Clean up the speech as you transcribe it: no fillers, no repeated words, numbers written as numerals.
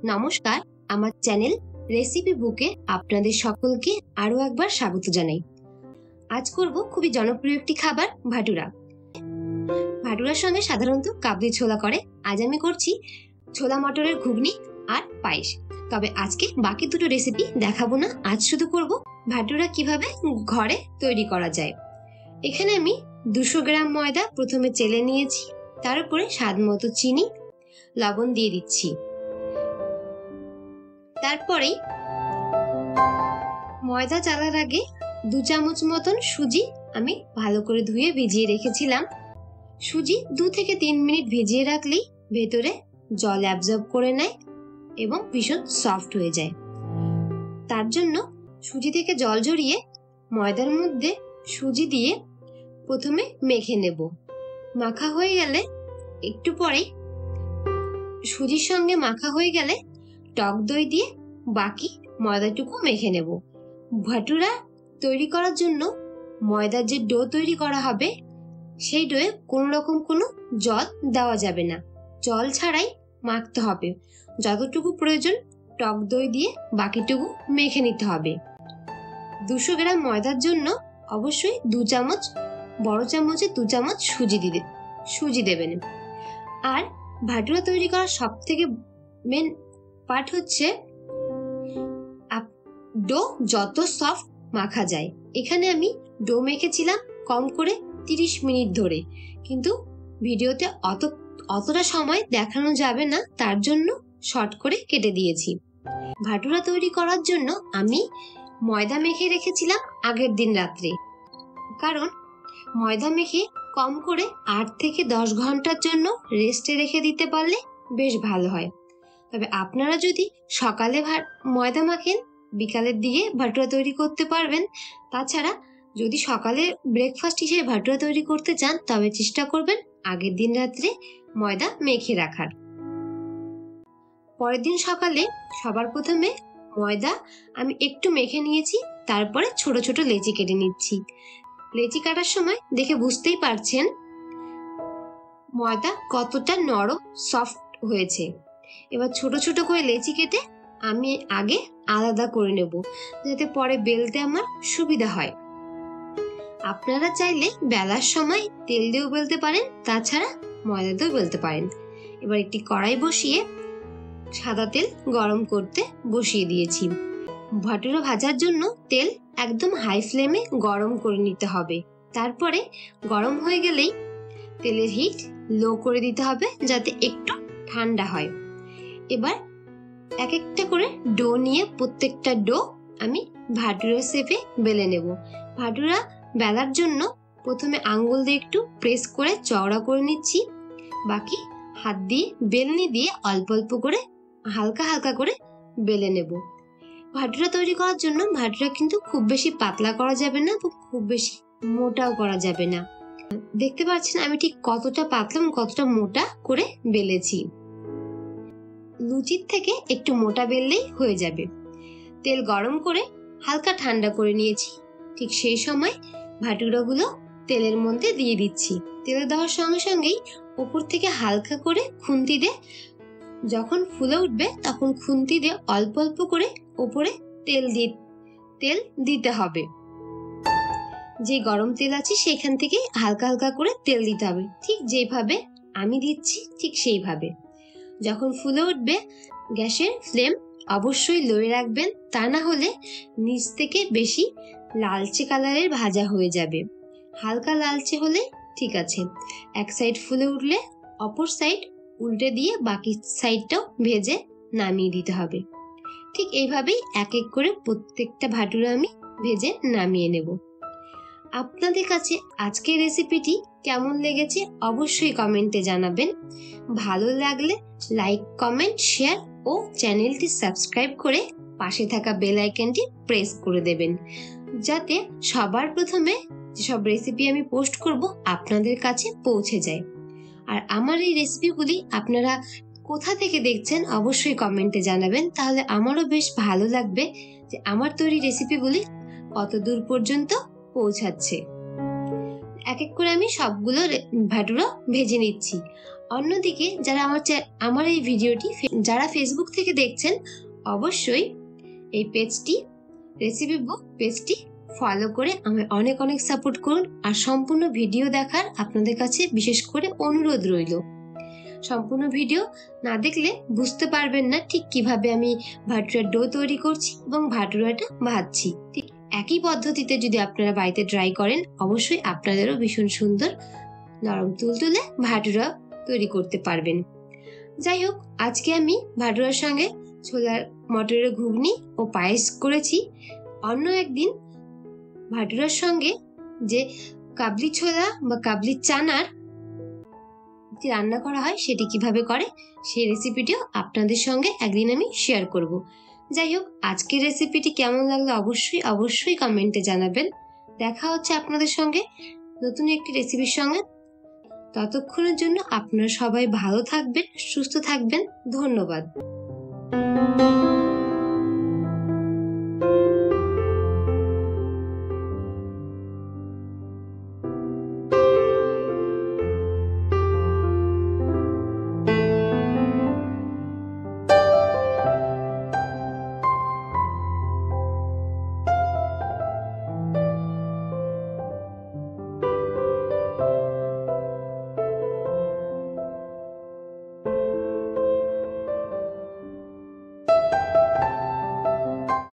নমস্কার, আমার channel recipe বুকে আপনাদের সকলকে আরো একবার স্বাগত জানাই। আজ করব খুবই জনপ্রিয় একটি খাবার, ভাটুরা। ভাটুরার সঙ্গে সাধারণত কাবলি ছোলা করে, আজ আমি করছি ছোলা মটরের ঘুগনি আর পায়েস। তবে আজকে বাকি দুটো রেসিপি দেখাবো না, আজ শুধু করব ভাটুরা কিভাবে ঘরে তৈরি করা যায়। এখানে আমি 200 গ্রাম ময়দা প্রথমে চেলে নিয়েছি, তার উপরে স্বাদ মতো চিনি, লবণ দিয়ে দিচ্ছি। তারপরে ময়দা চালার আগে 2 চামচ মতন সুজি আমি ভালো করে ধুয়ে ভিজিয়ে রেখেছিলাম। সুজি 2 থেকে 3 মিনিট ভিজিয়ে রাখলেই ভেতরে জল অ্যাবজর্ব করে নেয় এবং ভীষণ সফট হয়ে যায়। তার জন্য সুজি থেকে জল ঝরিয়ে ময়দার মধ্যে সুজি দিয়ে প্রথমে মেখে নেব। মাখা হয়ে গেলে একটু পরেই সুজির সঙ্গে মাখা হয়ে গেলে টক দই দিয়ে বাকি ময়দাটুকু মেখে নেব। ভাটুরা তৈরি করার জন্য ময়দার যে ডো তৈরি করা হবে সেই ডোয়ে কোনো রকম কোনো জল দেওয়া যাবে না, জল ছাড়াই মাখতে হবে। যতটুকু প্রয়োজন টক দই দিয়ে বাকিটুকু মেখে নিতে হবে। 200 গ্রাম ময়দার জন্য অবশ্যই 2 চামচ, বড় চামচে 2 চামচ সুজি দেবেন। আর ভাটুরা তৈরি করার সব থেকে মেন পার্ট হচ্ছে ডো যত সফট মাখা যায়। এখানে আমি ডো মেখেছিলাম কম করে 30 মিনিট ধরে, কিন্তু ভিডিওতে অতটা সময় দেখানো যাবে না, তার জন্য শর্ট করে কেটে দিয়েছি। ভাটুরা তৈরি করার জন্য আমি ময়দা মেখে রেখেছিলাম আগের দিন রাত্রে, কারণ ময়দা মেখে কম করে 8 থেকে 10 ঘন্টার জন্য রেস্টে রেখে দিতে পারলে বেশ ভালো হয়। তবে আপনারা যদি সকালে ময়দা মাখেন, বিকালের দিকে ভাটুরা তৈরি করতে পারবেন। তাছাড়া যদি সকালে ব্রেকফাস্ট হিসেবে ভাটুরা তৈরি করতে চান, তবে চেষ্টা করবেন আগের দিন রাত্রে ময়দা মেখে রাখার। পরের দিন সকালে সবার প্রথমে ময়দা আমি একটু মেখে নিয়েছি, তারপরে ছোট ছোট লেচি কেটে নিচ্ছি। লেচি কাটার সময় দেখে বুঝতেই পারছেন ময়দা কতটা নরম সফট হয়েছে। এবার ছোট ছোট করে লেচি কেটে আমি আগে আলাদা করে নেব, যাতে পরে বেলতে আমার সুবিধা হয়। আপনারা চাইলে বেলার সময় তেল দিয়েও বেলতে পারেন, তাছাড়া ময়দা দিয়েও বেলতে পারেন। এবার একটি কড়াই বসিয়ে সাদা তেল গরম করতে বসিয়ে দিয়েছি। ভাটুরা ভাজার জন্য তেল একদম হাই ফ্লেমে গরম করে নিতে হবে। তারপরে গরম হয়ে গেলেই তেলের হিট লো করে দিতে হবে, যাতে একটু ঠান্ডা হয়। এবার এক একটা করে ডো নিয়ে প্রত্যেকটা ডো আমি ভাটুরা শেপে বেলে নেব। ভাটুরা বেলার জন্য প্রথমে আঙ্গুল দিয়ে একটু প্রেস করে চওড়া করে নিচ্ছি, বাকি হাত দিয়ে বেলনি দিয়ে অল্প অল্প করে হালকা হালকা করে বেলে নেব। ভাটুরা তৈরি করার জন্য ভাটুরা কিন্তু খুব বেশি পাতলা করা যাবে না, খুব বেশি মোটাও করা যাবে না। দেখতে পাচ্ছেন আমি ঠিক কতটা পাতলা এবং কতটা মোটা করে বেলেছি। লুচির থেকে একটু মোটা বেললেই হয়ে যাবে। তেল গরম করে হালকা ঠান্ডা করে নিয়েছি, ঠিক সেই সময় ভাটুরাগুলো তেলের মধ্যে দিয়ে দিচ্ছি। তেলে দেওয়ার সঙ্গে সঙ্গেই উপর থেকে হালকা করে খুন্তি দিয়ে যখন ফুলে উঠবে তখন খুন্তি দিয়ে অল্প অল্প করে উপরে তেল দিতে হবে। যে গরম তেল আছে সেখান থেকে হালকা হালকা করে তেল দিতে হবে, ঠিক যেভাবে আমি দিচ্ছি ঠিক সেইভাবে। যখন ফুলে উঠবে গ্যাসের ফ্লেম অবশ্যই লোয়ে রাখবেন, তা না হলে নিচ থেকে বেশি লালচে কালারের ভাজা হয়ে যাবে। হালকা লালচে হলে ঠিক আছে। এক সাইড ফুলে উঠলে অপর সাইড উল্টে দিয়ে বাকি সাইডটাও ভেজে নামিয়ে দিতে হবে। ঠিক এইভাবেই এক এক করে প্রত্যেকটা ভাটুরা আমি ভেজে নামিয়ে নেব। আপনাদের কাছে আজকের রেসিপিটি কেমন লেগেছে অবশ্যই কমেন্টে জানাবেন। ভালো লাগলে লাইক, কমেন্ট, শেয়ার ও চ্যানেলটি সাবস্ক্রাইব করে পাশে থাকা বেল আইকনটি প্রেস করে দেবেন, যাতে সবার প্রথমে যেসব রেসিপি আমি পোস্ট করব আপনাদের কাছে পৌঁছে যায়। আর আমার এই রেসিপিগুলি আপনারা কোথা থেকে দেখছেন অবশ্যই কমেন্টে জানাবেন, তাহলে আমারও বেশ ভালো লাগবে যে আমার তৈরি রেসিপিগুলি কত দূর পর্যন্ত পৌঁছাচ্ছে। এক এক করে আমি সবগুলো ভাটুরা ভেজে নিচ্ছি। অন্যদিকে যারা আমার এই ভিডিওটি যারা ফেসবুক থেকে দেখছেন, অবশ্যই এই পেজটি, রেসিপি বুক পেজটি ফলো করে আমায় অনেক অনেক সাপোর্ট করুন। আর সম্পূর্ণ ভিডিও দেখার আপনাদের কাছে বিশেষ করে অনুরোধ রইল। সম্পূর্ণ ভিডিও না দেখলে বুঝতে পারবেন না ঠিক কিভাবে আমি ভাটুরার ডো তৈরি করছি এবং ভাটুরাটা ভাজছি। ঠিক একই পদ্ধতিতে যদি আপনারা বাড়িতে ট্রাই করেন, অবশ্যই আপনাদেরও ভীষণ সুন্দর নরম তুলতুলে ভাটুরা তৈরি করতে পারবেন। যাই হোক, আজকে আমি ভাটুরার সঙ্গে ছোলার মটরের ঘুগনি ও পায়েস করেছি। অন্য একদিন ভাটুরার সঙ্গে যে কাবলি ছোলা বা কাবলি চানার রান্না করা হয় সেটি কিভাবে করে সেই রেসিপিটিও আপনাদের সঙ্গে একদিন আমি শেয়ার করব। যাই হোক, আজকের রেসিপিটি কেমন লাগলো অবশ্যই অবশ্যই কমেন্টে জানাবেন। দেখা হচ্ছে আপনাদের সঙ্গে নতুন একটি রেসিপির সঙ্গে। ততক্ষণের জন্য আপনারা সবাই ভালো থাকবেন, সুস্থ থাকবেন। ধন্যবাদ।